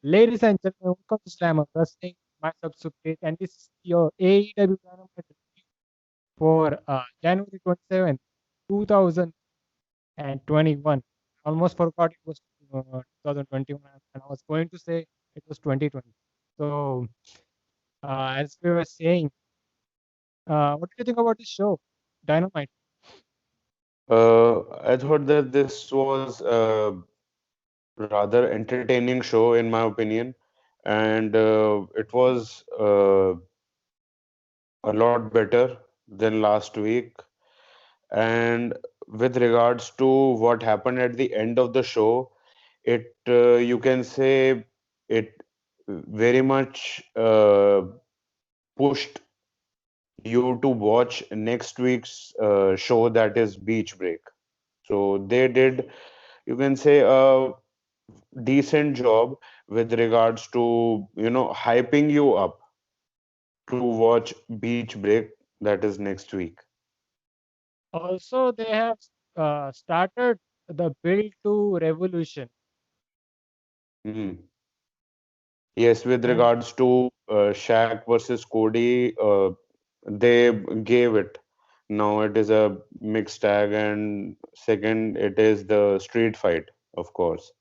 Ladies and gentlemen, welcome to Slam of Wrestling. Myself Sukhpreet, and this is your AEW Dynamite review for January 27th, 2021. Almost forgot it was 2021, and I was going to say it was 2020. So, as we were saying, what do you think about this show, Dynamite? I thought that this was a rather entertaining show, in my opinion, and it was a lot better than last week. And with regards to what happened at the end of the show, it you can say it very much pushed you to watch next week's show, that is Beach Break. So they did, you can say, a decent job with regards to hyping you up to watch Beach Break, that is next week. Also, they have started the build to Revolution, Mhm. Yes, with and regards to Shaq versus Cody, they gave it. Now it is a mixed tag, and second, it is the street fight, of course.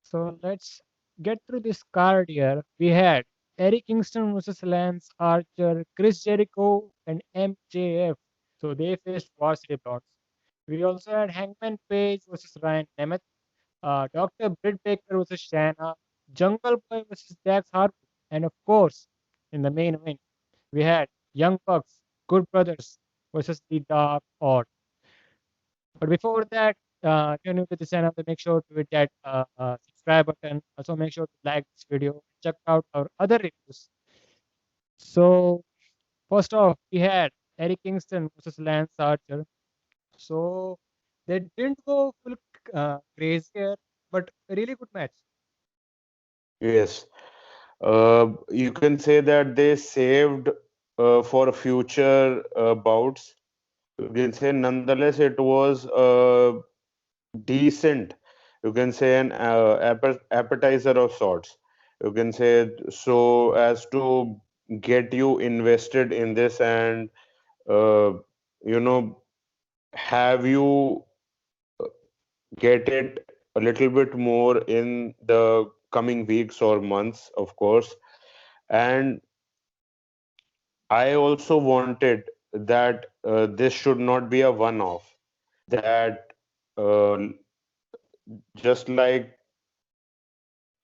so let's get through this card here. We had Eric Kingston versus Lance Archer, Chris Jericho, and MJF. So they faced Varsity Blondes. We also had Hangman Page versus Ryan Nemeth, Dr. Britt Baker versus Shanna, Jungle Boy versus Dax Harwood, and of course, in the main event, we had Young Bucks, Good Brothers versus the Dark Order. But before that, if you're new to the channel, then make sure to hit that subscribe button. Also, make sure to like this video. Check out our other reviews. So, first off, we had Eric Kingston versus Lance Archer. So, they didn't go full crazy here, but a really good match. Yes. You can say that they saved for future bouts. You can say, nonetheless, it was decent. You can say an appetizer of sorts. You can say, so as to get you invested in this, and uh, you know have you get it a little bit more in the coming weeks or months, of course. And I also wanted that this should not be a one-off, that uh, just like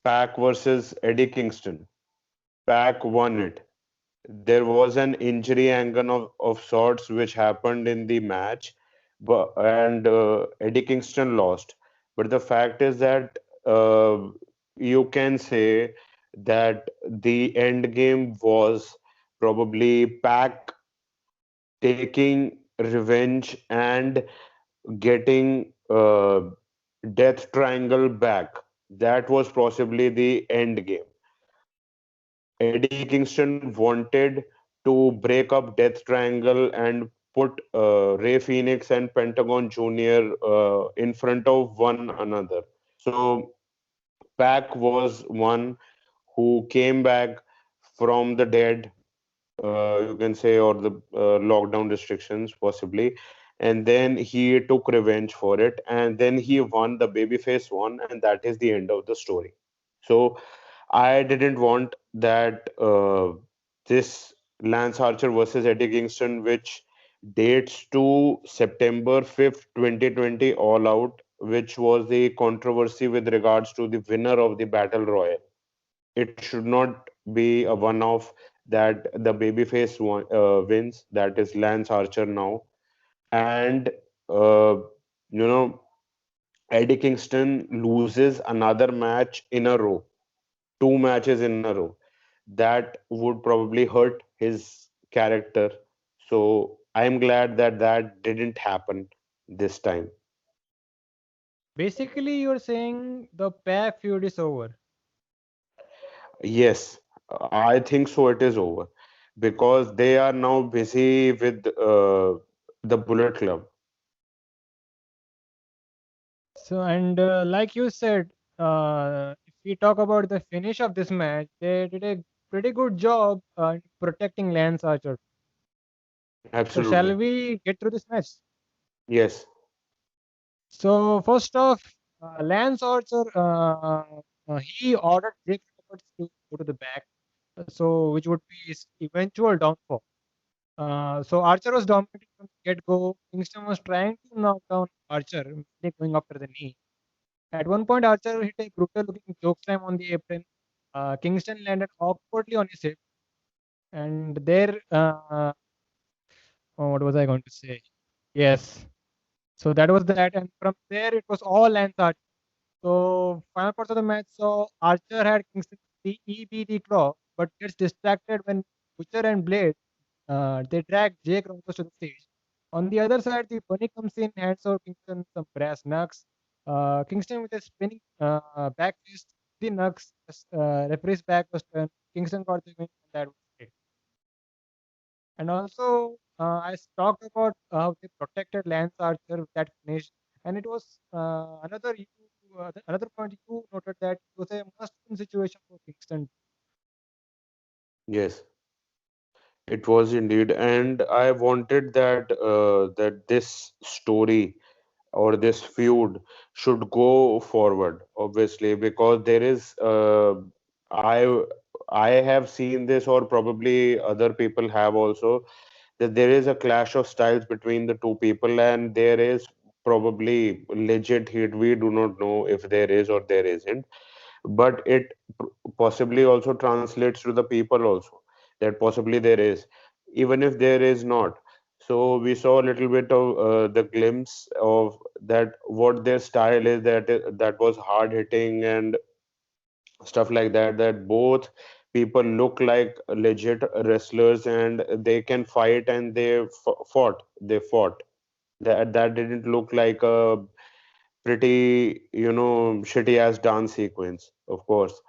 Pac versus Eddie Kingston, Pac won it. There was an injury angle of sorts which happened in the match, but and Eddie Kingston lost. But the fact is that you can say that the end game was probably Pac taking revenge and getting Death Triangle back. That was possibly the end game. Eddie Kingston wanted to break up Death Triangle and put Ray Phoenix and Pentagon Jr. In front of one another. So Pac was one who came back from the dead, you can say, or the lockdown restrictions possibly, and then he took revenge for it, and then he won. The babyface won, and that is the end of the story. So I didn't want that this Lance Archer versus Eddie Kingston, which dates to September 5th, 2020, All Out, which was the controversy with regards to the winner of the Battle Royal. It should not be a one-off that the babyface wins, that is Lance Archer now, and uh, you know Eddie Kingston loses another match in a row, two matches in a row. That would probably hurt his character. So I'm glad that that didn't happen this time. Basically, you're saying the Pac feud is over. Yes, I think so. It is over because they are now busy with the Bullet Club. So, and like you said, if we talk about the finish of this match, they did a pretty good job protecting Lance Archer. So shall Absolutely. we get through this match? Yes. So first off, Lance Archer, he ordered Jake Roberts to go to the back, so which would be his eventual downfall. So Archer was dominating from the get-go. Kingston was trying to knock down Archer, mainly going after the knee. At one point, Archer hit a brutal-looking choke slam on the apron. Kingston landed awkwardly on his hip, and there, oh, what was I going to say? Yes. So that was that, and from there it was all Lance Archer. So final parts of the match saw Archer had Kingston the EBD claw, but gets distracted when Butcher and Blade they drag Jake Roberts to the stage. On the other side, the bunny comes in, hands over Kingston some brass knucks. Kingston with a spinning back fist, the knucks, referee's back was turned. Kingston got the win, and that was it. And also, talked about how they protected Lance Archer with that finish, and it was another point you noted that it was a must-win situation for Kingston. Yes. It was indeed, and I wanted that this story or this feud should go forward, obviously, because there is I I have seen this, or probably other people have also, that there is a clash of styles between the two people, and there is probably legit heat. We do not know if there is or there isn't, but it possibly also translates to the people also, that possibly there is, even if there is not. So we saw a little bit of the glimpse of that, what their style is, that was hard hitting and stuff like that, that both people look like legit wrestlers and they can fight, and they fought. That didn't look like a pretty, shitty ass dance sequence, of course.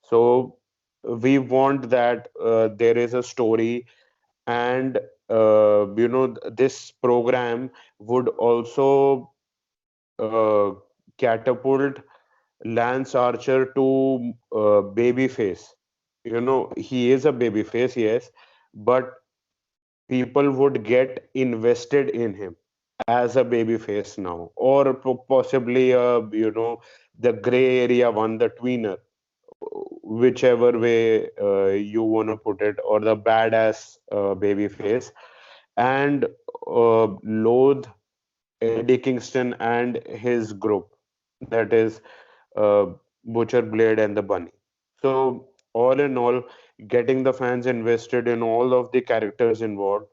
So we want that there is a story, and this program would also uh, catapult Lance Archer to babyface. He is a babyface, yes, but people would get invested in him as a babyface now, or possibly the gray area one, the tweener, whichever way you want to put it, or the badass babyface, and loathe Eddie Kingston and his group, that is uh, Butcher, Blade, and the Bunny. So all in all, getting the fans invested in all of the characters involved,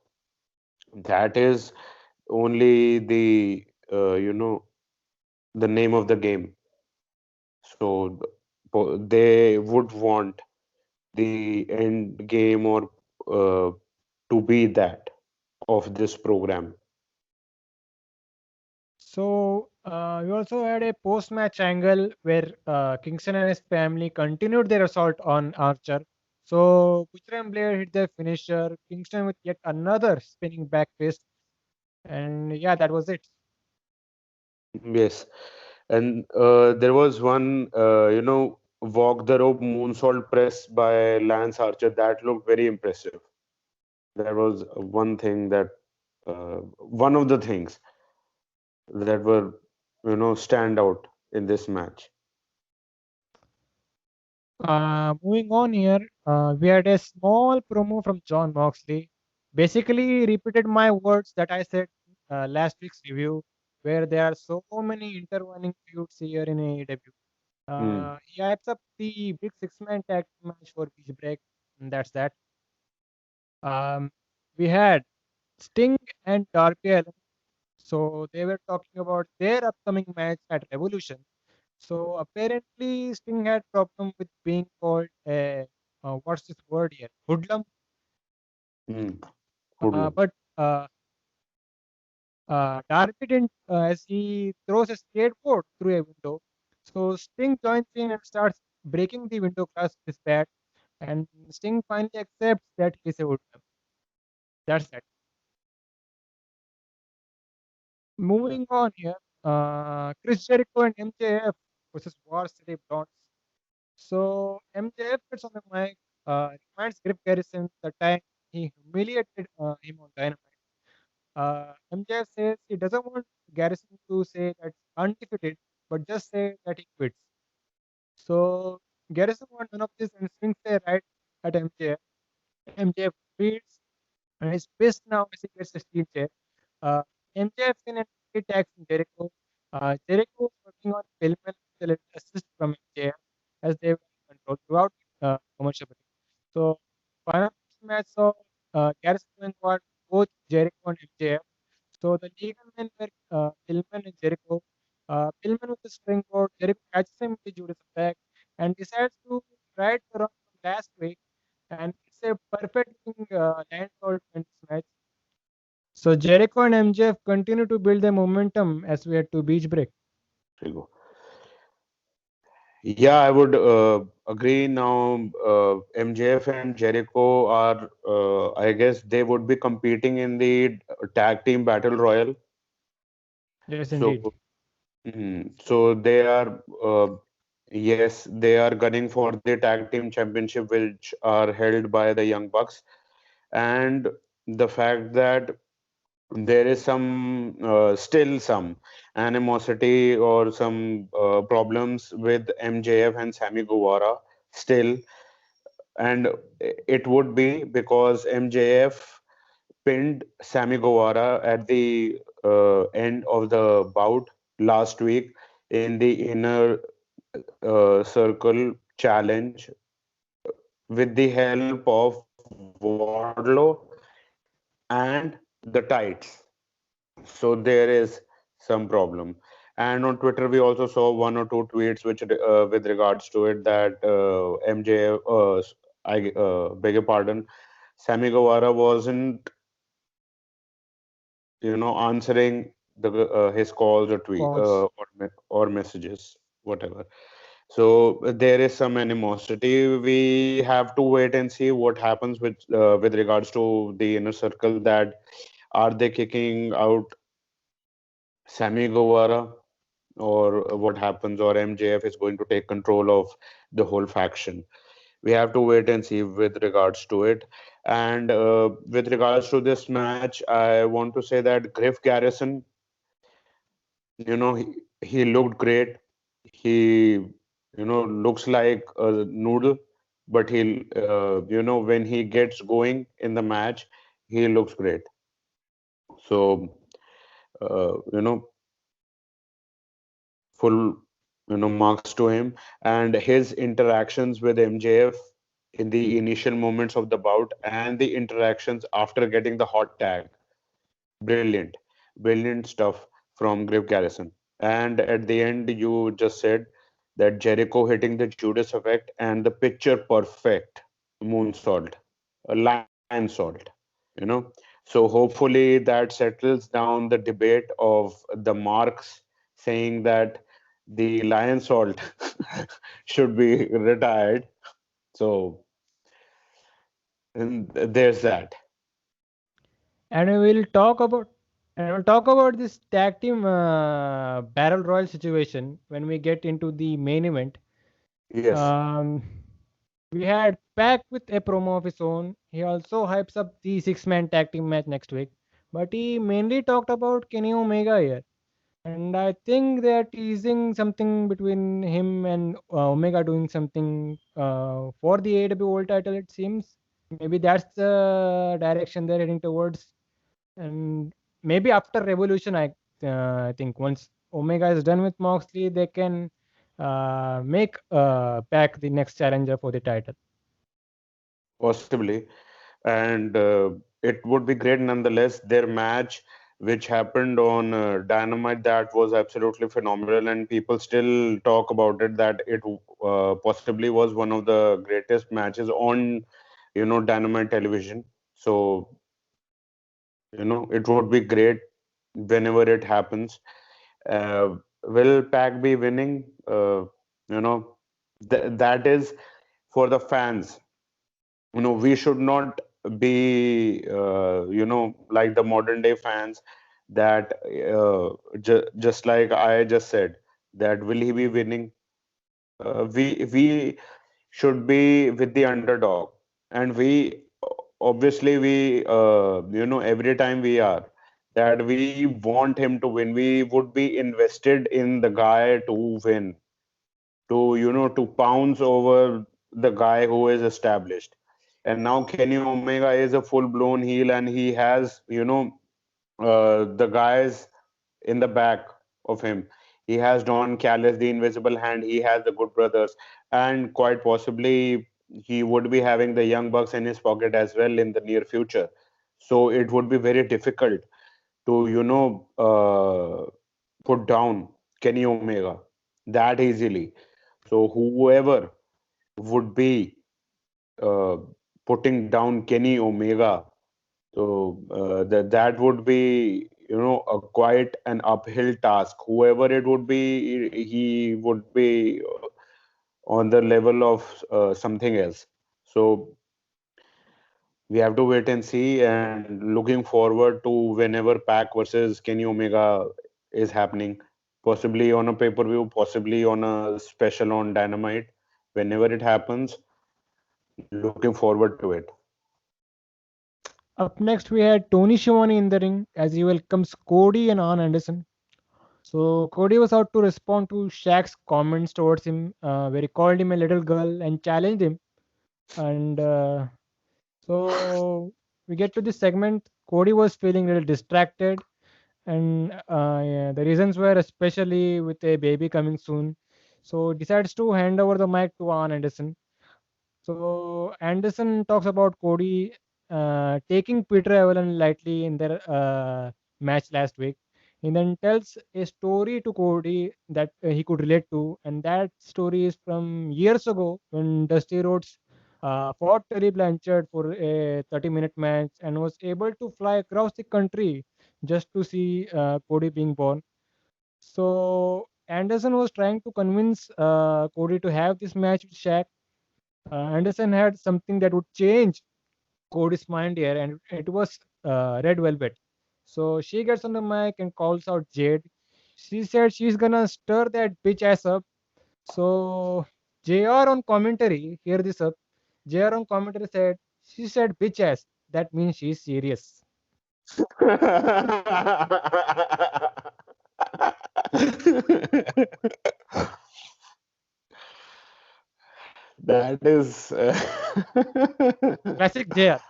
that is only the name of the game. So they would want the end game, or to be that of this program. So we also had a post-match angle where Kingston and his family continued their assault on Archer. So Butcher and Blair hit their finisher. Kingston with yet another spinning back fist, and yeah, that was it. Yes, and there was one, walk the rope moonsault press by Lance Archer that looked very impressive. That was one of the things that were, stand out in this match. Moving on here, we had a small promo from John Moxley. Basically, repeated my words that I said last week's review, where there are so many intertwining feuds here in AEW. Hmm. He hypes up the big six-man tag team match for Beach Break, and that's that. Um, we had Sting and Darby Allin, so they were talking about their upcoming match at Revolution. So apparently, Sting had problem with being called a what's this word here? Hoodlum. Hmm. Hoodlum. But Darby didn't, as he throws a skateboard through a window. So Sting joins in and starts breaking the window glass with his bat, and Sting finally accepts that he's a hoodlum. That's it. Moving on here, Chris Jericho and MJF versus War City Blondes. So MJF gets on the mic, reminds Griff Garrison the time he humiliated him on Dynamite. MJF says he doesn't want Garrison to say that's undefeated, but just say that he quits. So Garrison wants none of this and swings a right at MJF. MJF beats and he's pissed now as he gets a steel chair. Uh, MJF can attacks Jericho. Jericho was working on Pillman with a little assist from MJF as they were in control throughout commercial break. So final match saw Garrison going for both Jericho and MJF. So the legal men were Pillman and Jericho. Pillman with the springboard, Jericho catches him with the Judas attack and decides to right the wrong from last week. And it's a perfect looking land salt in this match. So Jericho and MJF continue to build their momentum as we head to beach break. There you go. Yeah, I would agree now. MJF and Jericho are, I guess, they would be competing in the tag team battle royal. Yes, indeed. So, so they are, yes, they are gunning for the tag team championship, which are held by the Young Bucks. And the fact that there is some, still some animosity or some problems with MJF and Sammy Guevara still, and it would be because MJF pinned Sammy Guevara at the end of the bout last week in the inner circle challenge with the help of Wardlow and the tights. So there is some problem. And on Twitter, we also saw one or two tweets which, with regards to it, that MJ, I beg your pardon, Sammy Guevara wasn't, answering the his calls or Calls. or messages, whatever. So there is some animosity. We have to wait and see what happens with regards to the inner circle. That are they kicking out Sammy Guevara, or what happens, or MJF is going to take control of the whole faction. We have to wait and see with regards to it. And with regards to this match, I want to say that Griff Garrison, he looked great. He, looks like a noodle, but when he gets going in the match, he looks great. So, full, marks to him, and his interactions with MJF in the initial moments of the bout and the interactions after getting the hot tag. Brilliant, brilliant stuff from Griff Garrison. And at the end, you just said that Jericho hitting the Judas effect and the picture perfect moonsault, a lion salt, you know. So hopefully that settles down the debate of the marks saying that the lion salt should be retired. So and there's that. And we'll talk about this tag team battle royal situation when we get into the main event. Yes, Um, we had Pac with a promo of his own. He also hypes up the six-man tag team match next week, but he mainly talked about Kenny Omega here. And I think they're teasing something between him and Omega doing something for the AEW World Title. It seems maybe that's the direction they're heading towards. And maybe after Revolution, I think once Omega is done with Moxley, they can make Pac the next challenger for the title. possibly. And it would be great nonetheless. Their match, which happened on Dynamite, that was absolutely phenomenal, and people still talk about it that it possibly was one of the greatest matches on, Dynamite television. So, it would be great whenever it happens. Will Pac be winning? You know, that is for the fans. We should not be like the modern day fans that just like I just said, that will he be winning? we should be with the underdog, and we obviously we every time we are that we want him to win. We would be invested in the guy to win, to to pounce over the guy who is established. And now Kenny Omega is a full blown heel, and he has the guys in the back of him. He has Don Callis, the Invisible Hand. He has the Good Brothers, and quite possibly he would be having the Young Bucks in his pocket as well in the near future. So it would be very difficult to put down Kenny Omega that easily. So whoever would be uh, putting down Kenny Omega, so that would be a quite an uphill task. Whoever it would be, he would be on the level of something else. So we have to wait and see, and looking forward to whenever Pac versus Kenny Omega is happening, possibly on a pay-per-view, possibly on a special on Dynamite. Whenever it happens, looking forward to it. Up next, we had Tony Schiavone in the ring as he welcomes Cody and Arn Anderson. So Cody was out to respond to Shaq's comments towards him, where he called him a little girl and challenged him. And so we get to this segment. Cody was feeling a little distracted, and yeah, the reasons were especially with a baby coming soon. So decides to hand over the mic to Arn Anderson. So Anderson talks about Cody taking Peter Evelyn lightly in their match last week. He then tells a story to Cody that he could relate to, and that story is from years ago when Dusty Rhodes fought Terry Blanchard for a 30-minute match and was able to fly across the country just to see Cody being born. So Anderson was trying to convince Cody to have this match with Shaq. Anderson had something that would change Cody's mind here, and it was Red Velvet. So she gets on the mic and calls out Jade. She said she's gonna stir that bitch ass up. So JR on commentary, hear this up. JR on commentary said, she said bitch ass. That means she's serious. That is, Classic JR.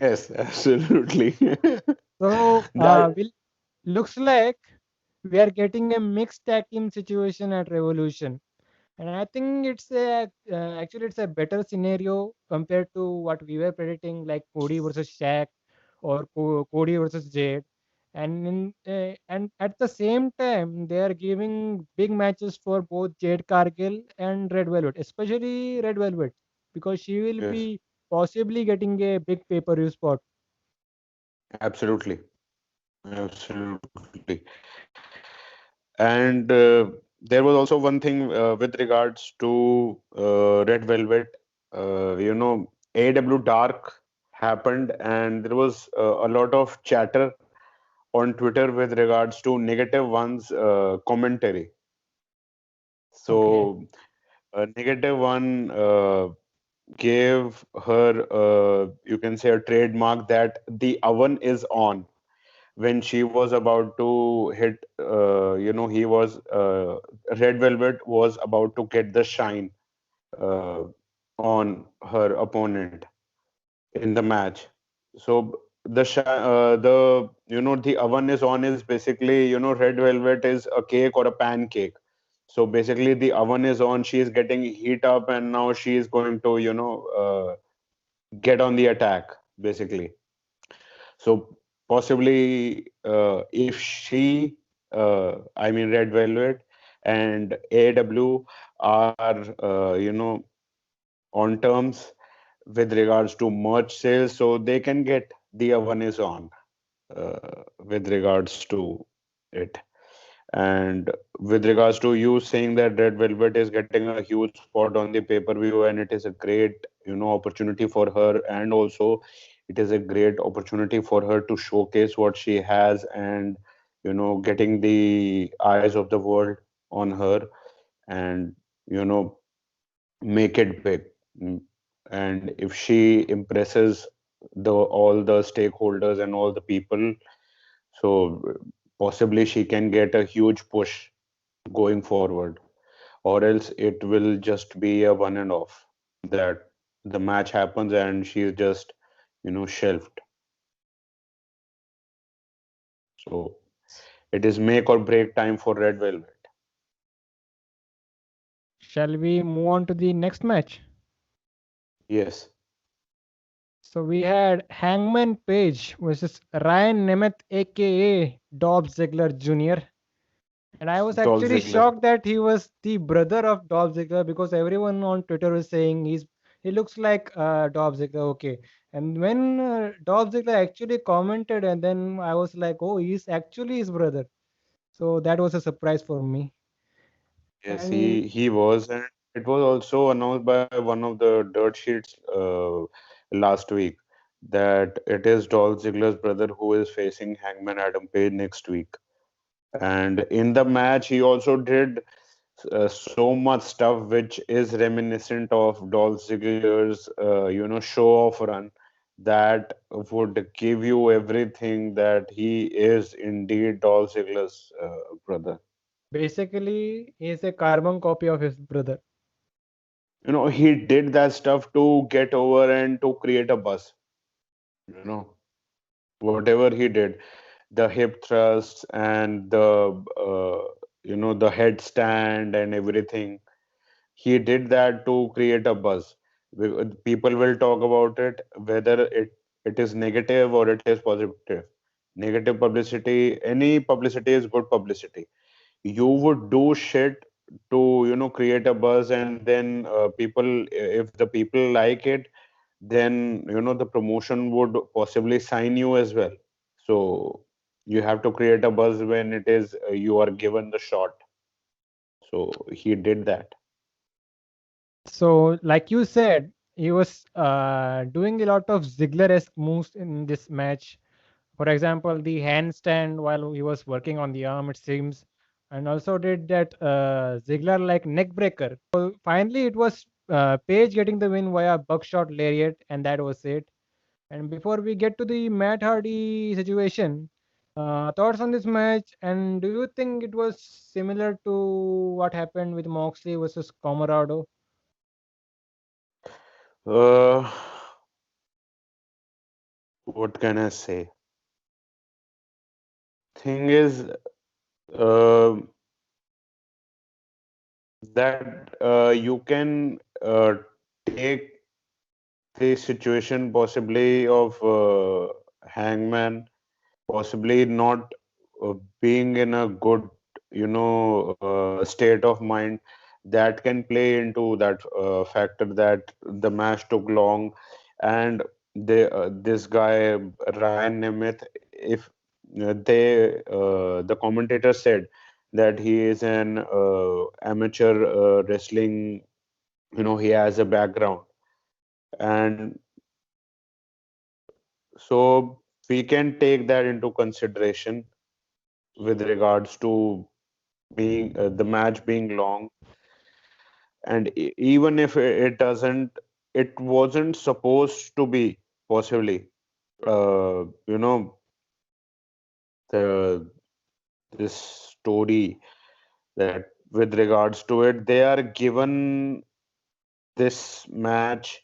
yes, absolutely. So That looks like we are getting a mixed tag team situation at Revolution. And I think it's a actually it's a better scenario compared to what we were predicting, like Cody versus Shaq or Cody versus Jade. And at the same time, they are giving big matches for both Jade Cargill and Red Velvet, especially Red Velvet, because she will yes, be possibly getting a big pay-per-view spot. absolutely, absolutely. And there was also one thing with regards to Red Velvet. AW Dark happened, and there was a lot of chatter on Twitter with regards to negative one's commentary. Okay. So, negative one gave her, you can say, a trademark that the oven is on when she was about to hit. He was Red Velvet was about to get the shine uh, on her opponent in the match. So the oven is on is basically, Red Velvet is a cake or a pancake. So basically the oven is on, she is getting heat up, and now she is going to get on the attack basically. So possibly if she I mean Red Velvet and AW are on terms with regards to merch sales, so they can get the oven is on with regards to it. And with regards to you saying that Red Velvet is getting a huge spot on the pay-per-view, and it is a great, opportunity for her, and also it is a great opportunity for her to showcase what she has, and getting the eyes of the world on her. And you know, make it big. Mm, and if she impresses the all the stakeholders and all the people, so possibly she can get a huge push going forward, or else it will just be a one and off, that the match happens and she's just, shelved. So it is make or break time for Red Velvet. Shall we move on to the next match? Yes, So we had Hangman Page versus Ryan Nemeth, aka Dolph Ziggler Jr. And I was Dolph actually Ziggler. shocked that he was the brother of Dolph Ziggler, because everyone on Twitter was saying he looks like Dolph Ziggler. Okay, and when Dolph Ziggler actually commented, and then I was like, oh, he's actually his brother. So that was a surprise for me. Yes, And he was, and it was also announced by one of the dirt sheets last week that it is Dolph Ziggler's brother who is facing Hangman Adam Page next week. And in the match, he also did so much stuff which is reminiscent of Dolph Ziggler's, show off run, that would give you everything that he is indeed Dolph Ziggler's brother. basically, he's a carbon copy of his brother. He did that stuff to get over and to create a buzz. You know, whatever he did, the hip thrusts and the headstand and everything. He did that to create a buzz. People will talk about it, whether it is negative or it is positive. Negative publicity, any publicity is good publicity. You would do shit to create a buzz, and then people, if the people like it, then the promotion would possibly sign you as well. So you have to create a buzz when it is you are given the shot. So he did that. So, like you said, he was doing a lot of Ziggler-esque moves in this match. For example, the handstand while he was working on the arm, it seems, and also did that Ziggler like neck breaker. So finally, it was Page getting the win via buckshot lariat, and that was it. And before we get to the Matt Hardy situation, thoughts on this match? And do you think it was similar to what happened with Moxley versus Comorado? Uh, what can I say? Thing is, uh, that you can take the situation possibly of Hangman possibly not being in a good, state of mind, that can play into that factor that the match took long, and this guy Ryan Nemeth, if the commentator said that he is an amateur wrestling, he has a background, and so we can take that into consideration with regards to being the match being long, and even if it doesn't, it wasn't supposed to be possibly, uh, you know the this story, that with regards to it they are given this match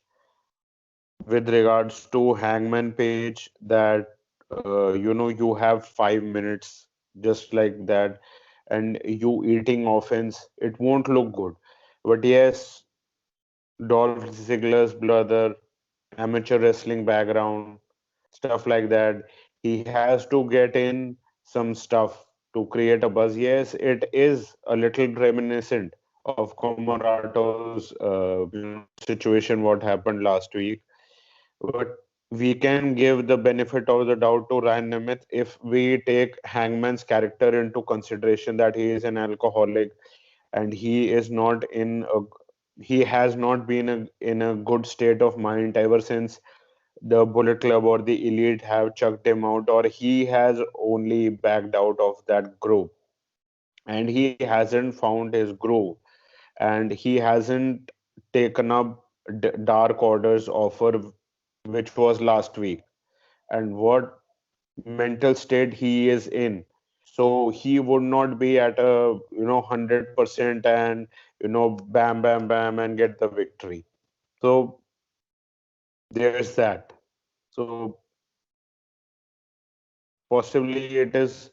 with regards to Hangman Page, that you have 5 minutes just like that, and you eating offense, it won't look good. But yes, Dolph Ziggler's brother, amateur wrestling background, stuff like that. He has to get in some stuff to create a buzz. Yes, it is a little reminiscent of Comorato's situation what happened last week. But we can give the benefit of the doubt to Ryan Nemeth if we take Hangman's character into consideration, that he is an alcoholic and he has not been in a good state of mind ever since the Bullet Club or the Elite have chucked him out, or he has only backed out of that group and he hasn't found his groove. and he hasn't taken up Dark Order's offer, which was last week, and what mental state he is in. So he would not be at a 100% and bam bam bam and get the victory. So there's that. So possibly it is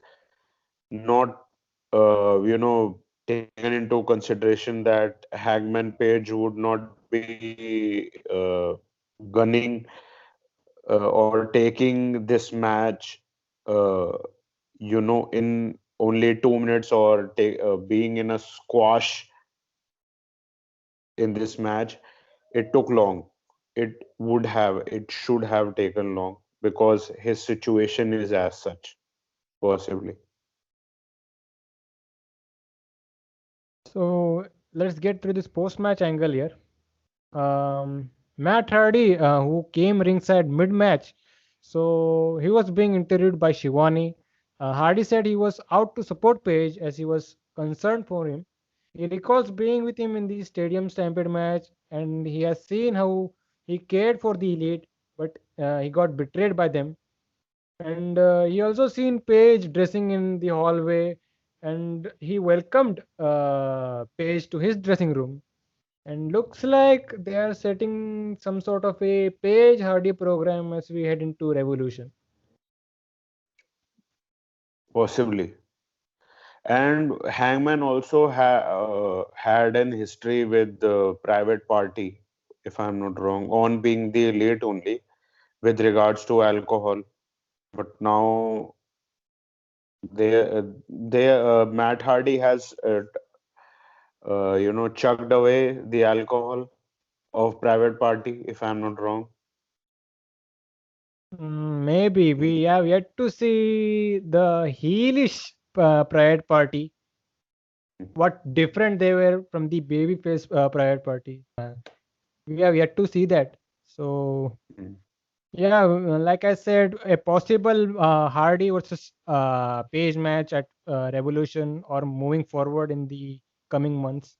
not taken into consideration that Hangman Page would not be gunning or taking this match in only 2 minutes, or being in a squash in this match. It took long. It should have taken long because his situation is as such, possibly. So let's get through this post-match angle here. Matt Hardy, who came ringside mid-match, so he was being interviewed by Shivani. Hardy said he was out to support Page as he was concerned for him. He recalls being with him in the Stadium Stampede match, and he has seen how he cared for the Elite, but he got betrayed by them. And he also seen Page dressing in the hallway, and he welcomed Page to his dressing room. And looks like they are setting some sort of a Page Hardy program as we head into Revolution. Possibly. And Hangman also had an history with the Private Party, if I'm not wrong, on being the elite only with regards to alcohol. But now Matt Hardy has chucked away the alcohol of Private Party, if I'm not wrong. Maybe we have yet to see the heelish Pride Party. What different they were from the babyface Pride Party. We have yet to see that. So Mm. yeah, like I said, a possible Hardy versus Page match at Revolution or moving forward in the coming months.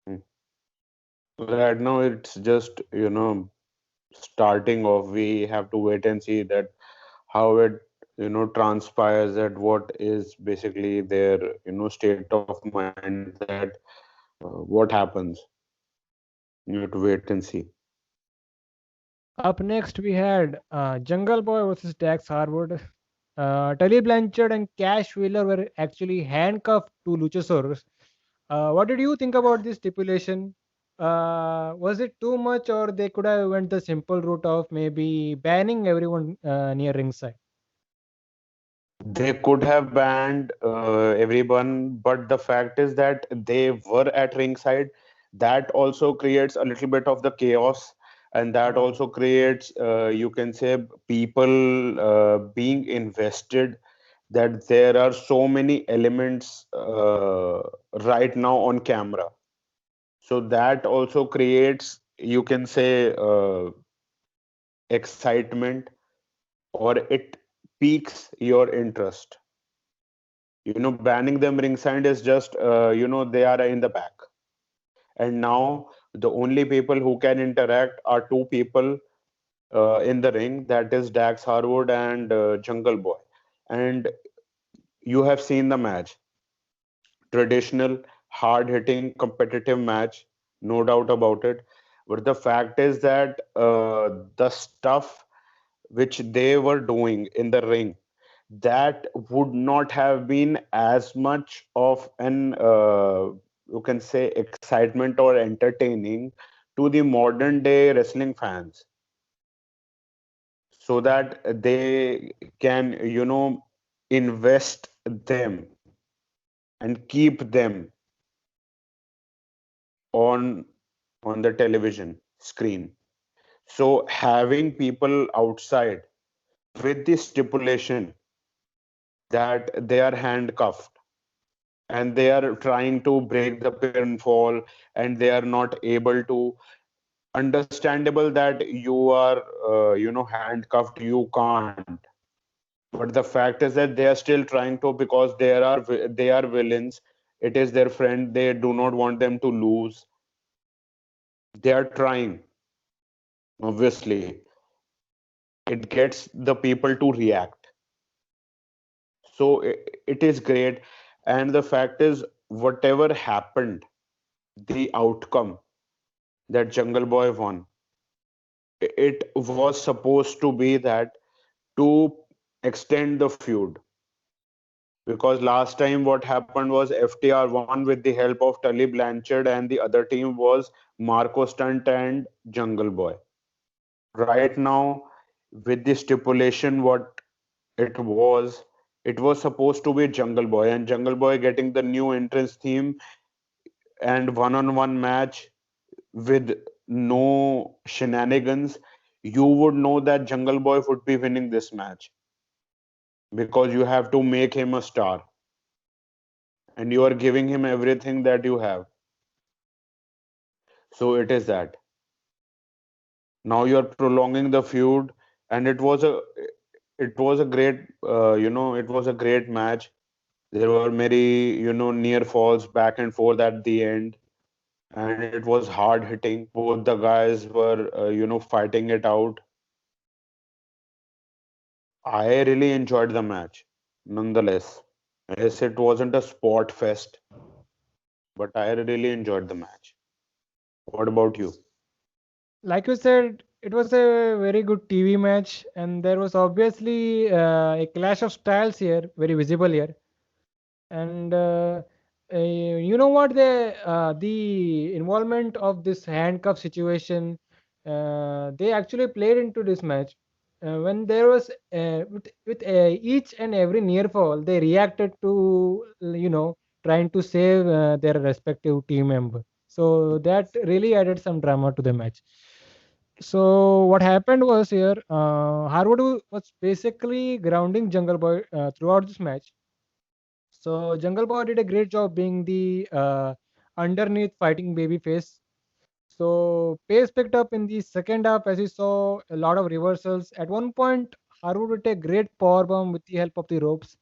Mm. Right now, it's just starting off. We have to wait and see that how it transpires, that what is basically their state of mind, that what happens. You have to wait and see. Up next, we had Jungle Boy versus Dax Harwood. Tully Blanchard and Cash Wheeler were actually handcuffed to Luchasaurus. What did you think about this stipulation? Was it too much, or they could have went the simple route of maybe banning everyone near ringside? They could have banned everyone, but the fact is that they were at ringside. That also creates a little bit of the chaos, and that Hmm. also creates, you can say, people being invested. That there are so many elements right now on camera, so that also creates, you can say, excitement, or it piques your interest. Banning them ringside is just they are in the back, and now the only people who can interact are two people in the ring, that is Dax Harwood and Jungle Boy. And you have seen the match, traditional, hard hitting, competitive match, no doubt about it. But the fact is that the stuff which they were doing in the ring, that would not have been as much of an you can say excitement or entertaining to the modern day wrestling fans, so that they can invest them and keep them on the television screen. So having people outside with the stipulation that they are handcuffed and they are trying to break the pinfall and they are not able to, understandable that you are handcuffed, you can't, but the fact is that they are still trying to, because they are villains. It is their friend. They do not want them to lose. They are trying. Obviously, it gets the people to react. So it is great. And the fact is, whatever happened, the outcome that Jungle Boy won, it was supposed to be that to extend the feud. Because last time what happened was FTR won with the help of Tully Blanchard, and the other team was Marco Stunt and Jungle Boy. Right now, with the stipulation what it was supposed to be Jungle Boy, and Jungle Boy getting the new entrance theme and one-on-one match with no shenanigans, you would know that Jungle Boy would be winning this match because you have to make him a star and you are giving him everything that you have. So it is that. Now you are prolonging the feud, and it was a great it was a great match. There were many near falls back and forth at the end, and it was hard hitting. Both the guys were fighting it out. I really enjoyed the match, nonetheless. Yes, it wasn't a sport fest, but I really enjoyed the match. What about you? Like you said, it was a very good TV match, and there was obviously a clash of styles here, very visible here. And you know what, the involvement of this handcuff situation, they actually played into this match. When there was with each and every near fall, they reacted to trying to save their respective team member. So that really added some drama to the match. So what happened was here, Harwood was basically grounding Jungle Boy throughout this match. So Jungle Boy did a great job being the underneath fighting baby face. So pace picked up in the second half as we saw a lot of reversals. At one point, Haru would take great power bomb with the help of the ropes.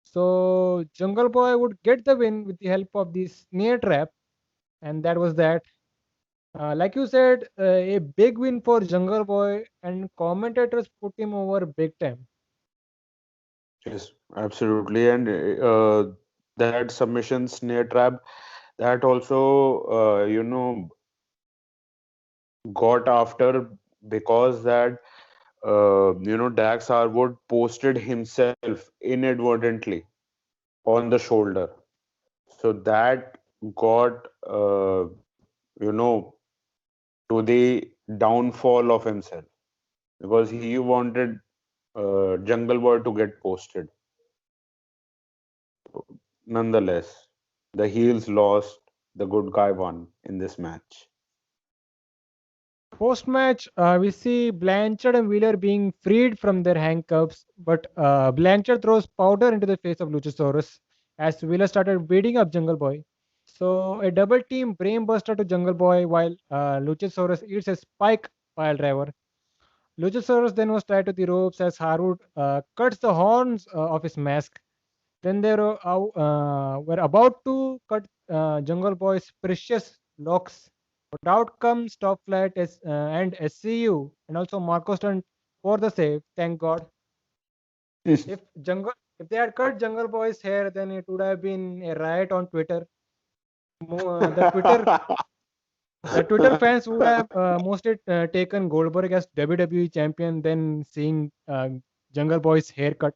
So Jungle Boy would get the win with the help of the snare trap, and that was that. Like you said, a big win for Jungle Boy, and commentators put him over big time. Yes, absolutely. And that submission snare trap, that also got after, because that Dax Harwood posted himself inadvertently on the shoulder. So that got you know to the downfall of himself, because he wanted Jungle Boy to get posted. Nonetheless, the heels lost, the good guy won in this match. Post match, we see Blanchard and Wheeler being freed from their handcuffs, but Blanchard throws powder into the face of Luchasaurus as Wheeler started beating up Jungle Boy. So a double team brainbuster to Jungle Boy while Luchasaurus eats a spike pile driver. Luchasaurus then was tied to the ropes as Harwood cuts the horns of his mask. Then they were about to cut Jungle Boy's precious locks. But out comes Top Flight and SCU and also Marco Stunt for the save. Thank God. If Jungle, if they had cut Jungle Boy's hair, then it would have been a riot on Twitter. Mo- the Twitter the Twitter fans would have mostly taken Goldberg as WWE champion, then seeing Jungle Boy's haircut.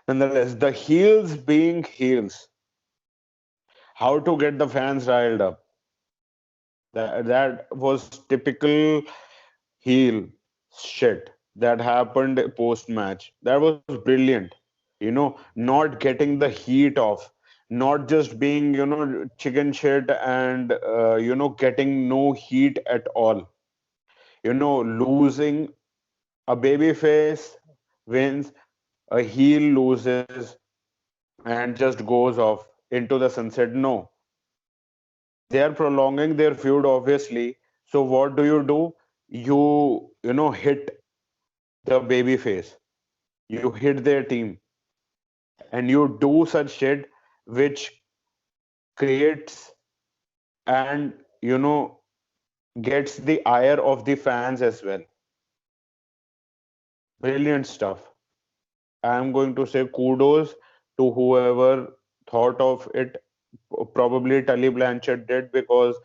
Nonetheless, the heels being heels, how to get the fans riled up. That was typical heel shit that happened post match. That was brilliant. Not getting the heat off, not just being, chicken shit and, getting no heat at all. Losing, a baby face wins, a heel loses and just goes off into the sunset. No, they are prolonging their feud, obviously. So what do? You hit the baby face. you hit their team, and you do such shit which creates and gets the ire of the fans as well. Brilliant stuff. I'm going to say kudos to whoever thought of it. Probably Tully Blanchard did, because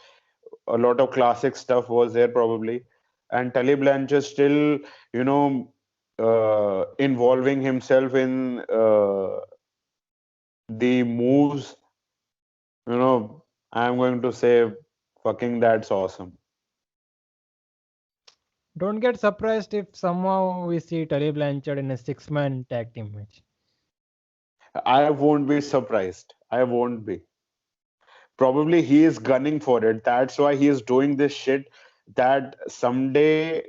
a lot of classic stuff was there probably. And Tully Blanchard still, involving himself in the moves. I'm going to say, fucking that's awesome. Don't get surprised if somehow we see Tully Blanchard in a six-man tag team match. I won't be surprised. I won't be. Probably he is gunning for it. That's why he is doing this shit. That someday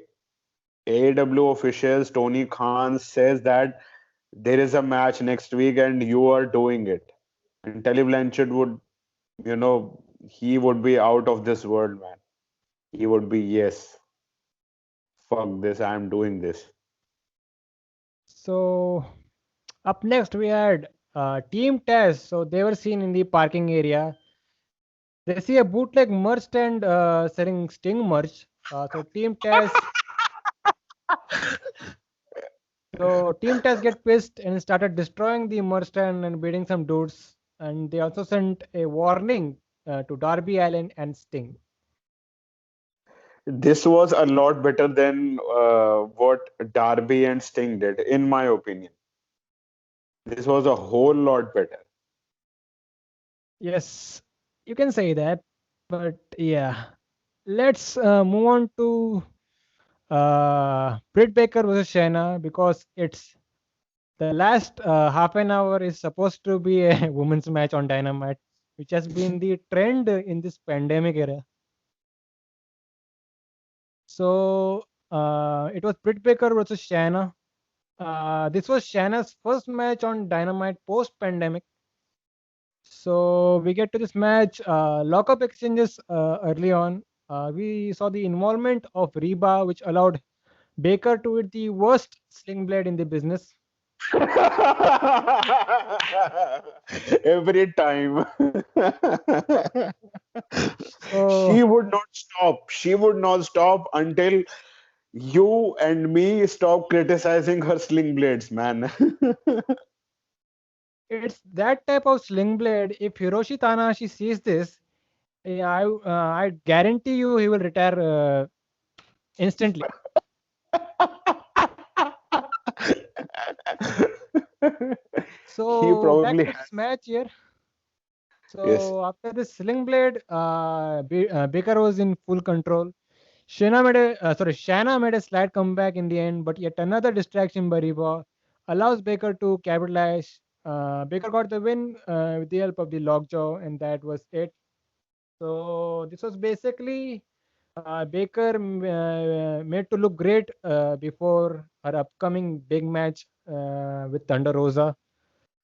AEW officials, Tony Khan says that there is a match next week and you are doing it. And Tully Blanchard would, he would be out of this world, man. He would be, yes, fuck this, I'm doing this. So up next we had Team Taz. So they were seen in the parking area. They see a bootleg merch stand selling Sting merch. So Team Taz, Team Taz get pissed and started destroying the merch stand and beating some dudes. And they also sent a warning to Darby Allin and Sting. This was a lot better than what Darby and Sting did, in my opinion. This was a whole lot better. Yes, you can say that. But yeah, let's move on to Britt Baker versus Shayna, because it's the last half an hour is supposed to be a women's match on Dynamite, which has been the trend in this pandemic era. So it was Britt Baker versus Shayna. This was Shayna's first match on Dynamite post pandemic. So we get to this match, lockup exchanges early on. We saw the involvement of Reba, which allowed Baker to hit the worst sling blade in the business. Every time. So She would not stop. She would not stop until you and me stop criticizing her sling blades, man. it's that type of sling blade. If Hiroshi Tanahashi sees this, I guarantee you he will retire instantly. He So back probably to has. this match here. Yes. So after this sling blade, Baker was in full control. Shayna made a slight comeback in the end, but yet another distraction by Reba allows Baker to capitalize. Baker got the win with the help of the lockjaw, and that was it. So this was basically Baker made to look great before her upcoming big match with Thunder Rosa.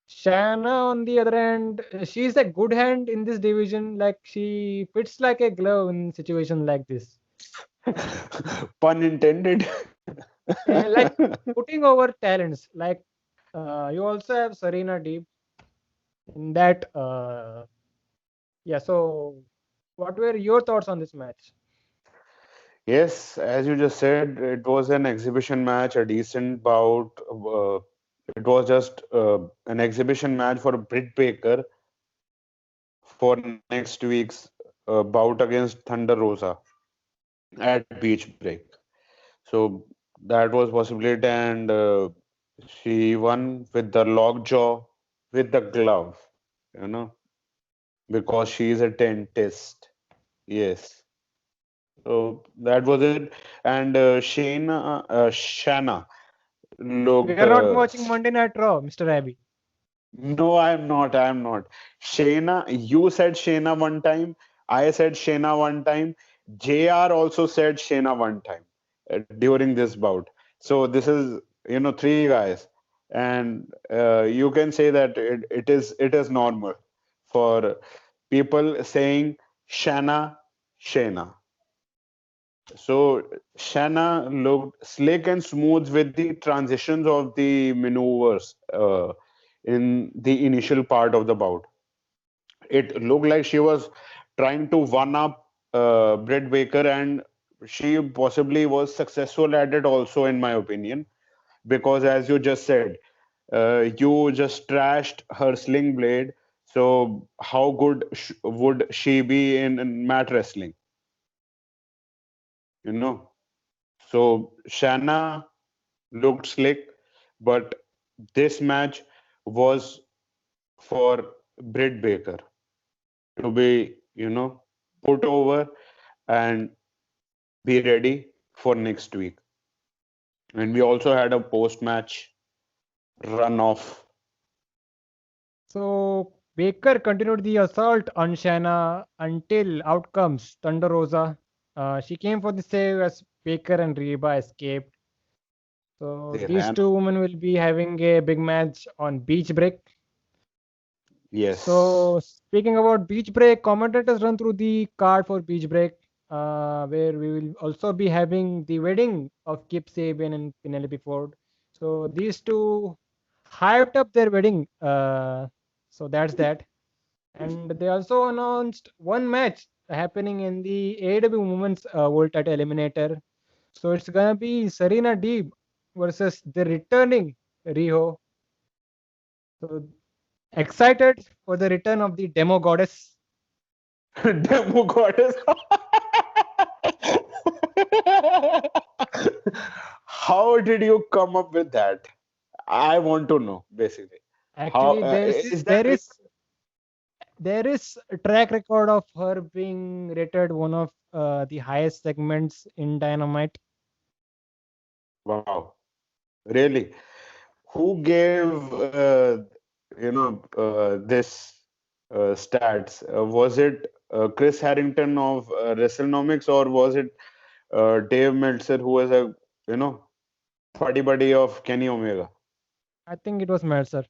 Shanna, on the other hand, she's a good hand in this division. Like she fits like a glove in situations like this. Pun intended. Like putting over talents. Like you also have Serena Deeb in that. Yeah. So, what were your thoughts on this match? Yes, as you just said, it was an exhibition match, a decent bout. It was just an exhibition match for Britt Baker for next week's bout against Thunder Rosa at Beach Break. So that was possibly it, and she won with the lockjaw, with the glove, you know, because she is a dentist. Yes. So that was it. And Shanna We looked. are not watching Monday Night Raw, Mr. Abby. No, I'm not. I'm not. Shayna, you said Shayna one time. I said Shayna one time. JR also said Shayna one time during this bout. So this is, three guys, and you can say that it is normal for people saying Shana, Shayna. So Shanna looked slick and smooth with the transitions of the maneuvers in the initial part of the bout. It looked like she was trying to one up Britt Baker, and she possibly was successful at it also, in my opinion, because as you just said, you just trashed her sling blade. So how good would she be in mat wrestling? You know. So Shanna looked slick, but this match was for Britt Baker to be, put over and be ready for next week. And we also had a post-match runoff. So Baker continued the assault on Shanna until out comes Thunder Rosa. She came for the save as Baker and Reba escaped. So They these ran. two women will be having a big match on Beach Break. Yes. So speaking about Beach Break, commentators run through the card for Beach Break, where we will also be having the wedding of Kip Sabian and Penelope Ford. So these two hyped up their wedding. So that's that. And they also announced one match happening in the AEW Women's World Title Eliminator. So it's gonna be Serena Deeb versus the returning Riho. So excited for the return of the Demo Goddess. Demo goddess. How did you come up with that? I want to know, basically. How Actually, is that real? there is a track record of her being rated one of the highest segments in Dynamite. Wow, really? Who gave this stats? Was it Chris Harrington of WrestleNomics, or was it Dave Meltzer, who was a you know buddy buddy of Kenny Omega? I think it was Mercer.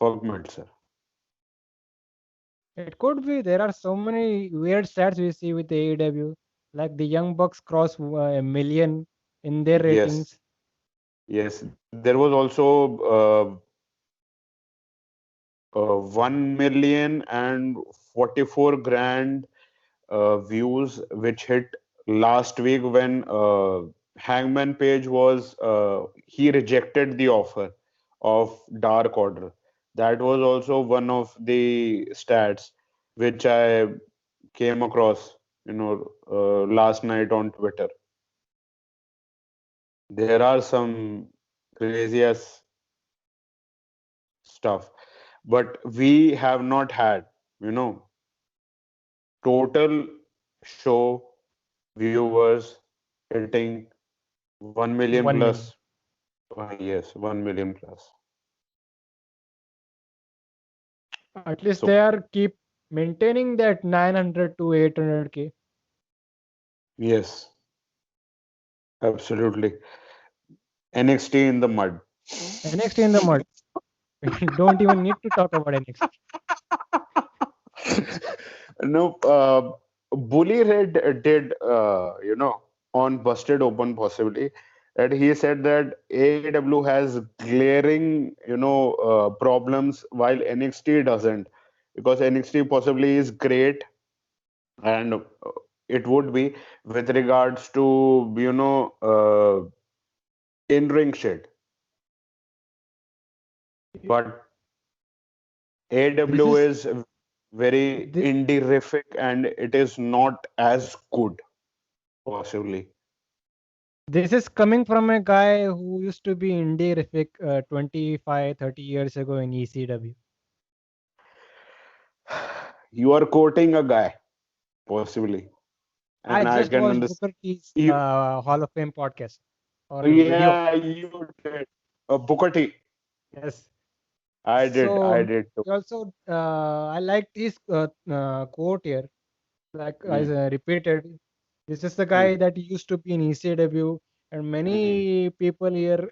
Fuck Meltzer. It could be. There are so many weird stats we see with AEW, like the Young Bucks cross a million in their Yes, ratings. yes. There was also 1 million and 44 grand views, which hit last week when Hangman Page he rejected the offer of Dark Order. That was also one of the stats which I came across, last night on Twitter. There are some crazy ass stuff, but we have not had, you know, total show viewers hitting 1 million 1 million. plus. Yes, 1 million plus. At least So, they are keep maintaining that 900 to 800K. yes, absolutely. NXT in the mud. NXT in the mud. We don't even need to talk about NXT. No, Bully Red did, on Busted Open possibly, and he said that AEW has glaring, problems while NXT doesn't, because NXT possibly is great, and it would be with regards to, in-ring shit, but This AEW is is very thi- indie-rific and it is not as good, possibly. this is coming from a guy who used to be indie-rific 25, 30 years ago in ECW. You are quoting a guy, possibly, and I I just can watched understand. Booker T's You, Hall of Fame podcast or a video. yeah, you did. Booker T. Yes. I So did too. he also, I liked his quote here. Like I Mm, repeated, this is the mm, guy that used to be in ECW, and mm, many people here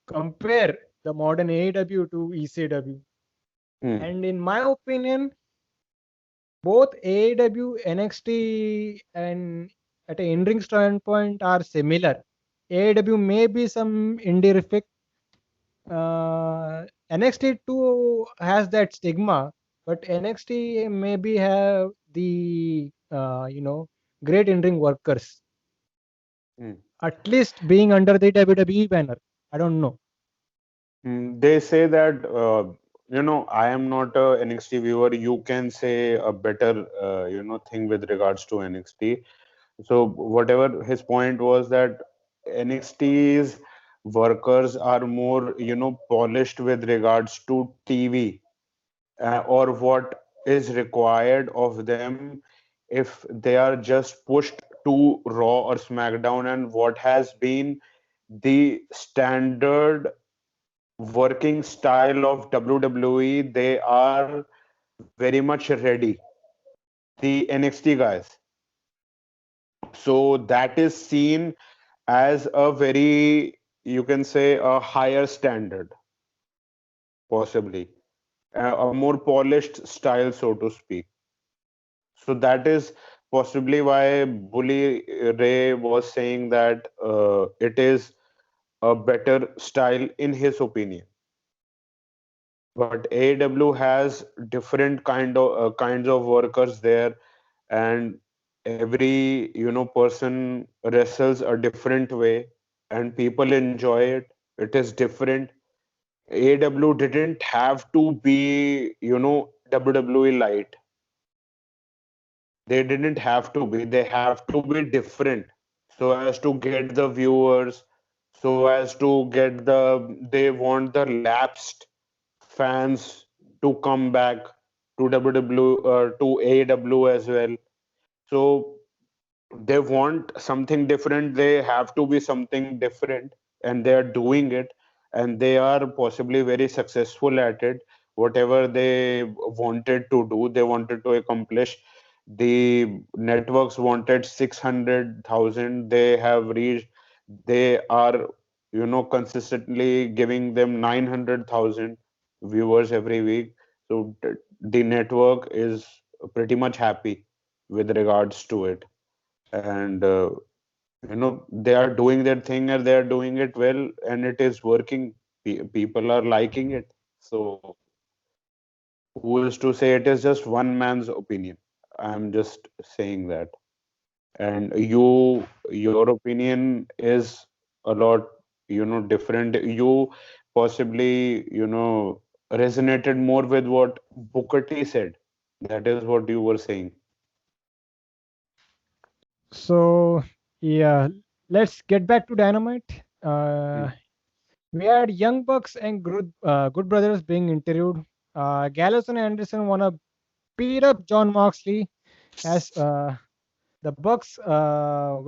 compare the modern AEW to ECW. mm. And in my opinion, both AEW, NXT, and at an in-ring standpoint are similar. AEW may be some indie NXT too has that stigma, but NXT maybe have the great in-ring workers, Hmm. at least being under the WWE banner. I don't know. They say that I am not a NXT viewer. You can say a better thing with regards to NXT. So whatever his point was that NXT's workers are more polished with regards to TV, or what is required of them if they are just pushed to Raw or SmackDown, and what has been the standard working style of WWE. They are very much ready, the NXT guys. So that is seen as a very, you can say, a higher standard, possibly a more polished style, so to speak. So that is possibly why Bully Ray was saying that it is a better style in his opinion. But AEW has different kinds of workers there, and every person wrestles a different way, and people enjoy it. It is different. AEW didn't have to be WWE light. They didn't have to be. They have to be different so as to get the viewers, so as to get they want the lapsed fans to come back to to AEW as well. So they want something different. They have to be something different, and they are doing it, and they are possibly very successful at it. Whatever they wanted to do, they wanted to accomplish. The networks wanted 600,000. They have reached. They are consistently giving them 900,000 viewers every week. So the network is pretty much happy with regards to it. And they are doing their thing, and they are doing it well, and it is working. People are liking it. So who is to say it is just one man's opinion? I'm just saying that. And your opinion is a lot different. You possibly resonated more with what Booker T said. That is what you were saying. So yeah, let's get back to Dynamite. Hmm. We had Young Bucks and Good Brothers being interviewed. Gallows and Anderson wanna beat up John Moxley as the Bucks so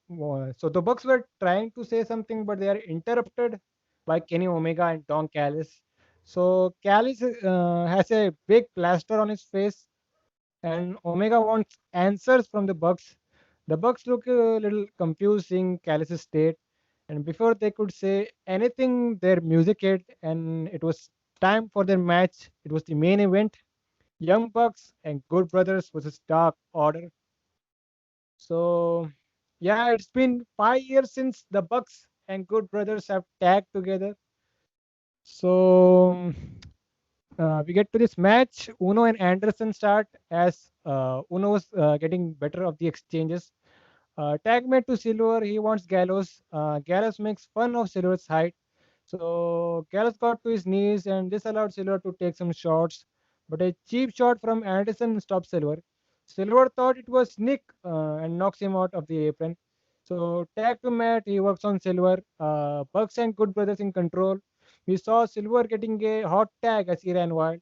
the Bucks were trying to say something, but they are interrupted by Kenny Omega and Don Callis. So Callis has a big plaster on his face, and Omega wants answers from the Bucks. The Bucks look a little confused seeing Callis' state, and before they could say anything, their music hit, and it was time for their match. It was the main event: Young Bucks and Good Brothers versus Dark Order. So, yeah, it's been 5 years since the Bucks and Good Brothers have tagged together. So, we get to this match. Uno and Anderson start as Uno was getting better of the exchanges. Tag made to Silver. He wants Gallows. Gallows makes fun of Silver's height. So Gallows got to his knees, and this allowed Silver to take some shots. But a cheap shot from Anderson stopped Silver. Silver thought it was Nick and knocks him out of the apron. So tag to Matt. He works on Silver. Bucks and Good Brothers in control. We saw Silver getting a hot tag as he ran wild.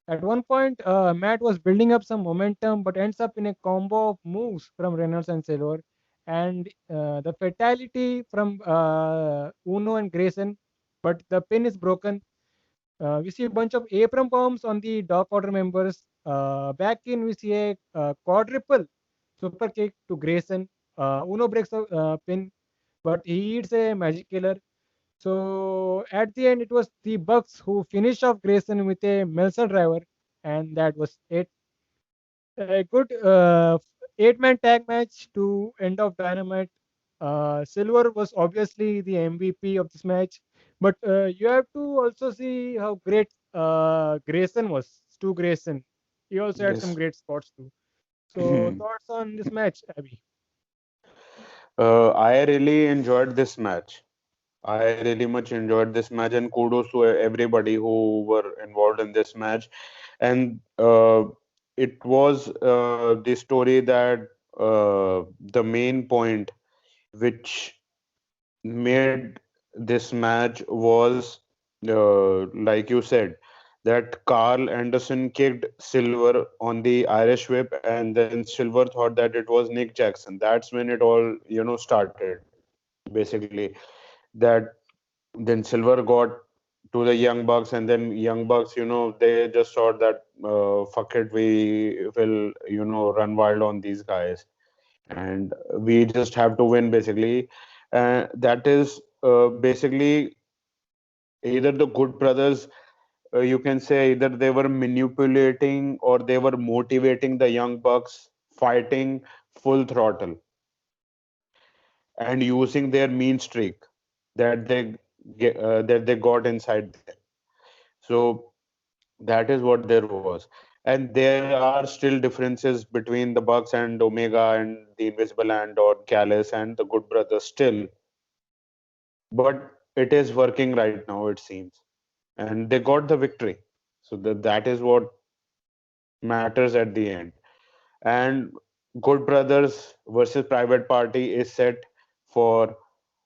At one point, Matt was building up some momentum, but ends up in a combo of moves from Reynolds and Silver, and the fatality from Uno and Grayson. But the pin is broken. We see a bunch of apron bombs on the Dark Order members. Back in, we see a quadruple super kick to Grayson. Uno breaks the pin, but he eats a magic killer. So at the end, it was the Bucks who finished off Grayson with a Melson driver, and that was it. A good eight-man tag match to end of Dynamite. Silver was obviously the MVP of this match, but you have to also see how great Grayson was. Stu Grayson. He also had some Yes. great spots too. So thoughts on this match, Abby? I really enjoyed this match. I really much enjoyed this match, and kudos to everybody who were involved in this match. And it was the story that the main point which made this match was, like you said, that Carl Anderson kicked Silver on the Irish whip, and then Silver thought that it was Nick Jackson. That's when it all, started, basically. That then Silver got to the Young Bucks, and then Young Bucks, they just thought that, fuck it, we will, run wild on these guys, and we just have to win, basically. That is basically either the Good Brothers, you can say either they were manipulating or they were motivating the Young Bucks, fighting full throttle and using their mean streak that they got inside there. So that is what there was. And there are still differences between the Bucks and Omega and the Invisible Hand or Gallus and the Good Brothers still, but it is working right now, it seems. And they got the victory. So that is what matters at the end. And Good Brothers versus Private Party is set for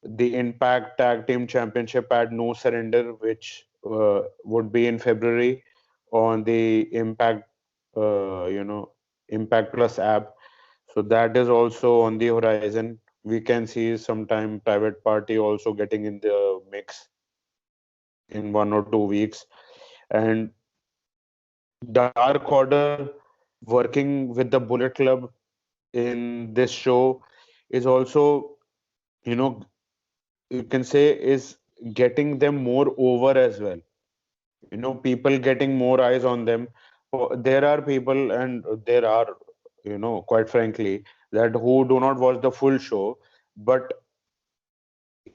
the Impact Tag Team Championship at No Surrender, which would be in February on the Impact Plus app. So that is also on the horizon. We can see sometime Private Party also getting in the mix in 1 or 2 weeks. And Dark Order working with the Bullet Club in this show is also, you know, you can say is getting them more over as well. People getting more eyes on them. There are people, and there are, quite frankly, that who do not watch the full show, but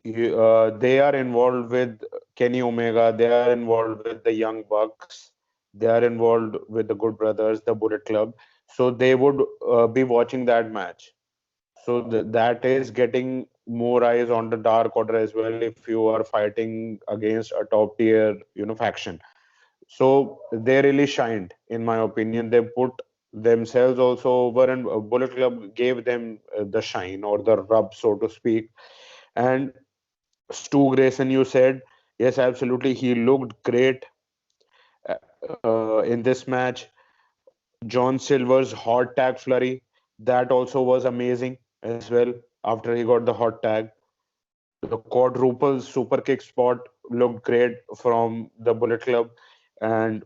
they are involved with Kenny Omega, they are involved with the Young Bucks, they are involved with the Good Brothers, the Bullet Club. So they would be watching that match. So that is getting more eyes on the Dark Order as well if you are fighting against a top tier, faction. So they really shined, in my opinion. They put themselves also over, and Bullet Club gave them the shine or the rub, so to speak. And Stu Grayson, you said, yes, absolutely, he looked great in this match. John Silver's hot tag flurry, that also was amazing as well after he got the hot tag. The quadruple super kick spot looked great from the Bullet Club, and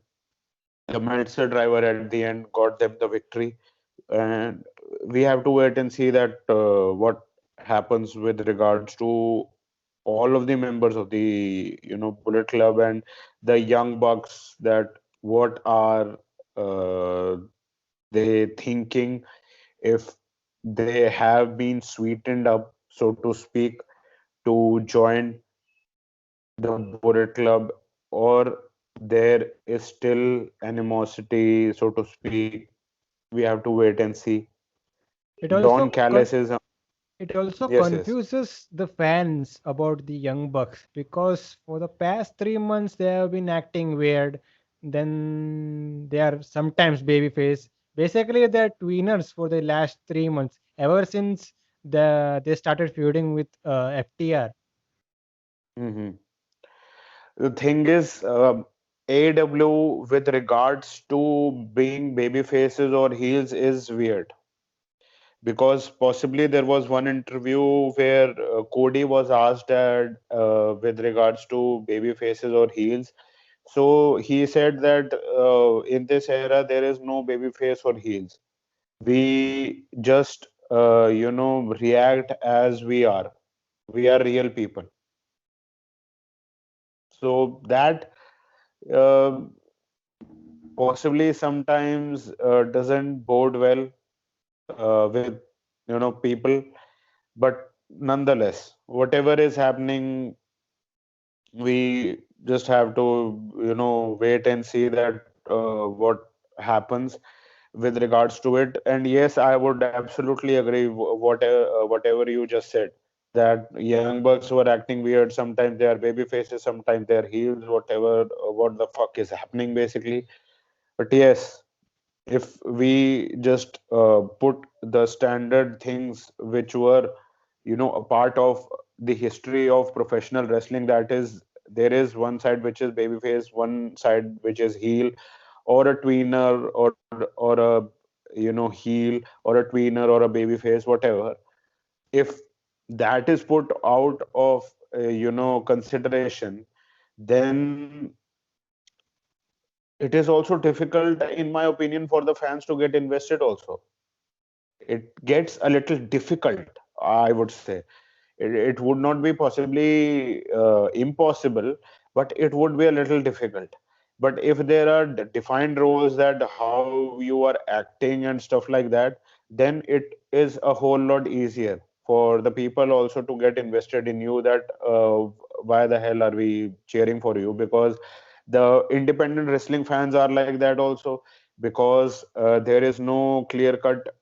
the Meltzer driver at the end got them the victory. And we have to wait and see that what happens with regards to all of the members of the Bullet Club and the Young Bucks, that what are uh, they thinking, if they have been sweetened up, so to speak, to join the Bullet Club, or there is still animosity, so to speak. We have to wait and see. It Don also Callis is, it also yes, yes. confuses the fans about the Young Bucks because for the past 3 months they have been acting weird. Then they are sometimes babyface. Basically, they're tweeners for the last 3 months. Ever since they started feuding with FTR. Hmm. The thing is, AW with regards to being baby faces or heels is weird, because possibly there was one interview where Cody was asked that with regards to baby faces or heels. So he said that in this era there is no baby face or heels. We just react as we are. We are real people. So that uh, possibly sometimes doesn't bode well with people, but nonetheless, whatever is happening, we just have to wait and see that what happens with regards to it. And yes, I would absolutely agree whatever you just said, that young bucks were acting weird. Sometimes they are baby faces, sometimes they are heels, whatever, what the fuck is happening basically. But yes, if we just put the standard things which were a part of the history of professional wrestling, that is, there is one side which is babyface, one side which is heel, or a tweener, or a heel, or a tweener, or a babyface, whatever. If that is put out of consideration, then it is also difficult, in my opinion, for the fans to get invested also. It gets a little difficult, I would say. It would not be possibly impossible, but it would be a little difficult. But if there are defined roles, that how you are acting and stuff like that, then it is a whole lot easier for the people also to get invested in you, that why the hell are we cheering for you? Because the independent wrestling fans are like that also, because there is no clear cut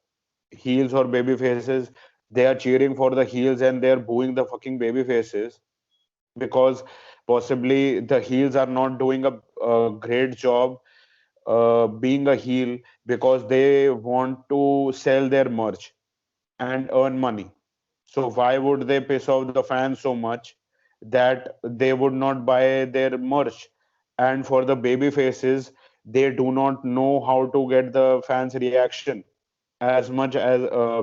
heels or baby faces. They are cheering for the heels and they are booing the fucking baby faces, because possibly the heels are not doing a great job being a heel, because they want to sell their merch and earn money. So why would they piss off the fans so much that they would not buy their merch? And for the baby faces, they do not know how to get the fans reaction as much as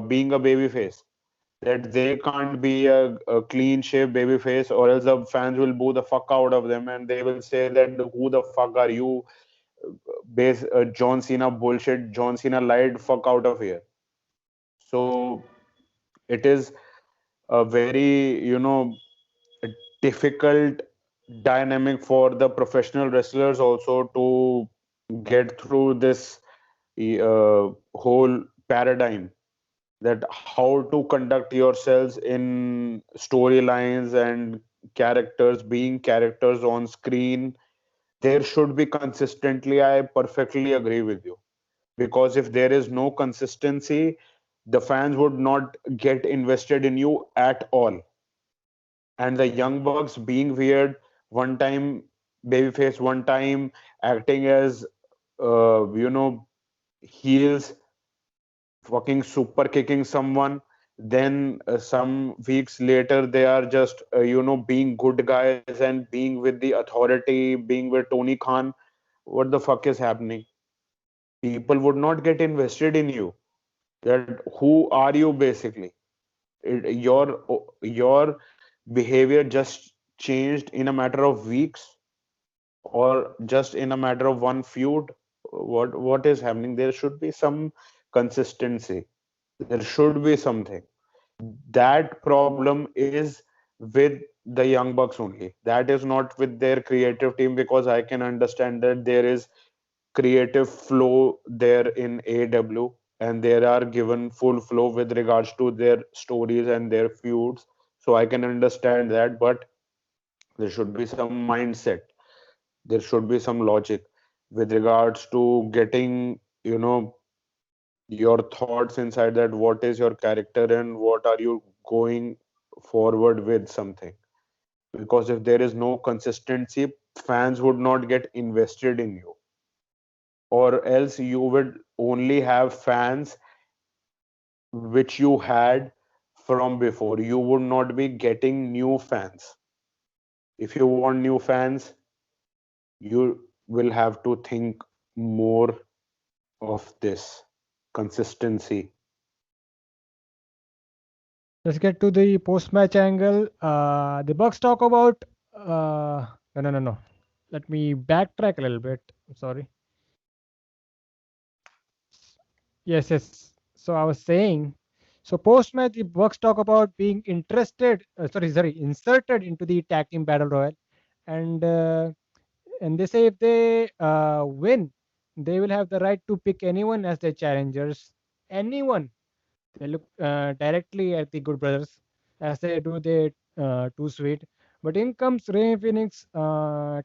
being a baby face, that they can't be a clean shaved baby face, or else the fans will boo the fuck out of them and they will say that who the fuck are you, base John Cena bullshit, John Cena lied, fuck out of here. So it is a very difficult dynamic for the professional wrestlers also to get through this whole paradigm, that how to conduct yourselves in storylines and characters, being characters on screen. There should be consistently, I perfectly agree with you, because if there is no consistency, the fans would not get invested in you at all. And the young bucks being weird, one time babyface, one time acting as heels, fucking super kicking someone, then some weeks later they are just being good guys and being with the authority, being with Tony Khan. What the fuck is happening? People would not get invested in you. That who are you basically? Your behavior just changed in a matter of weeks, or just in a matter of one feud. What is happening? There should be some consistency. There should be something. That problem is with the Young Bucks only. That is not with their creative team, because I can understand that there is creative flow there in AW, and they are given full flow with regards to their stories and their feuds. So I can understand that, but there should be some mindset. There should be some logic with regards to getting, your thoughts inside, that what is your character and what are you going forward with something. Because if there is no consistency, fans would not get invested in you, or else you would only have fans which you had from before. You would not be getting new fans. If you want new fans, you will have to think more of this consistency. Let's get to the post-match angle. The Bucks talk about. No, no, no, no. Let me backtrack a little bit. I'm sorry. Yes, yes. So I was saying. So post-match, the Bucks talk about being interested. Sorry, inserted into the tag team battle royal, and they say if they win, they will have the right to pick anyone as their challengers. Anyone. They look directly at the Good Brothers as they do their Too Sweet. But in comes Ray Phoenix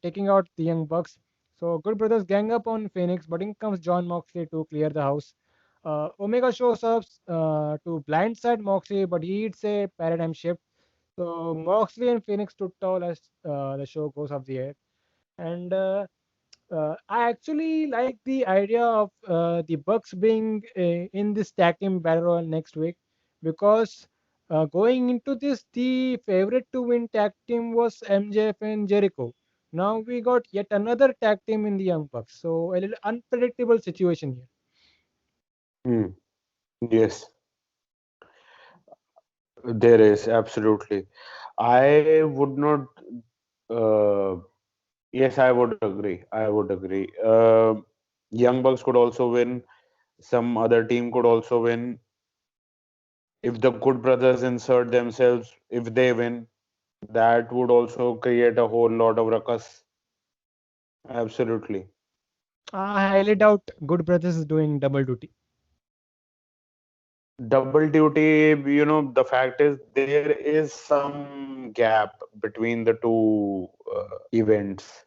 taking out the Young Bucks. So Good Brothers gang up on Phoenix, but in comes John Moxley to clear the house. Omega shows up to blindside Moxley, but he hits a paradigm shift. So Moxley and Phoenix stood tall as the show goes off the air. And I actually like the idea of the Bucks being in this tag team battle royal next week because going into this, the favorite to win tag team was MJF and Jericho. Now we got yet another tag team in the Young Bucks, so a little unpredictable situation here. Hmm. Yes, there is absolutely. I would not. Uh, yes, I would agree. I would agree. Young Bucks could also win. Some other team could also win. If the Good Brothers insert themselves, if they win, that would also create a whole lot of ruckus. Absolutely. I highly doubt Good Brothers is doing double duty. Double duty, the fact is there is some gap between the two events,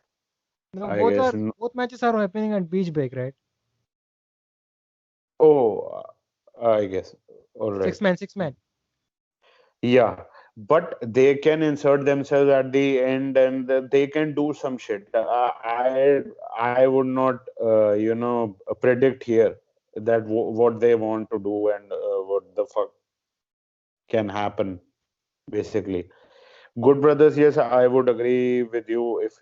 No, I guess. both matches are happening at Beach Break, right? Oh, I guess. All right. Six man, six man. Yeah, but they can insert themselves at the end and they can do some shit. I would not, predict here that what they want to do and what the fuck can happen, basically. Good Brothers, yes, I would agree with you if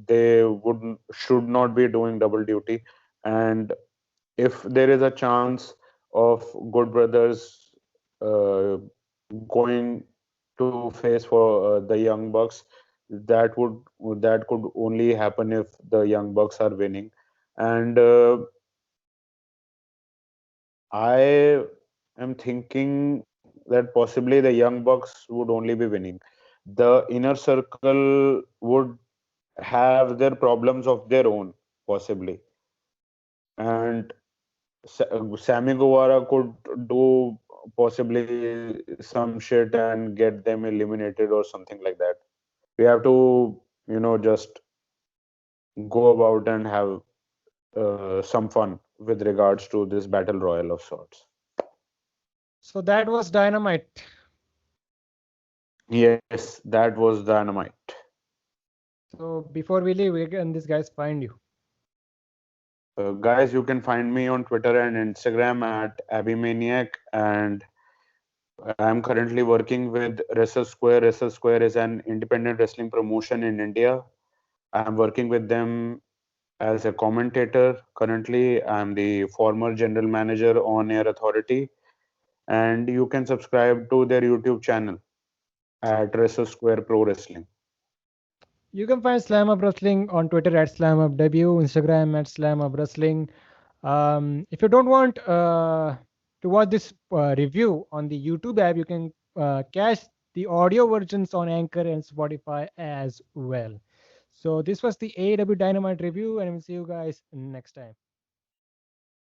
they wouldn't should not be doing double duty, and if there is a chance of Good Brothers uh, going to face for the Young Bucks, that would that could only happen if the Young Bucks are winning, and I am thinking that possibly the Young Bucks would only be winning. The inner circle would have their problems of their own, possibly, and Sammy Guevara could do possibly some shit and get them eliminated or something like that. We have to, just go about and have some fun with regards to this battle royal of sorts. So that was Dynamite. Yes, that was dynamite. So before we leave, where can these guys find you? Guys, you can find me on Twitter and Instagram at Abimaniac, and I'm currently working with Wrestle Square. Wrestle Square is an independent wrestling promotion in India. I'm working with them as a commentator. Currently, I'm the former general manager on Air Authority, and you can subscribe to their YouTube channel at Wrestle Square Pro Wrestling. You can find Slam Up Wrestling on Twitter at Slam Up Debut, Instagram at Slam Up Wrestling. If you don't want to watch this review on the YouTube app, you can catch the audio versions on Anchor and Spotify as well. So this was the AW Dynamite review, and we'll see you guys next time.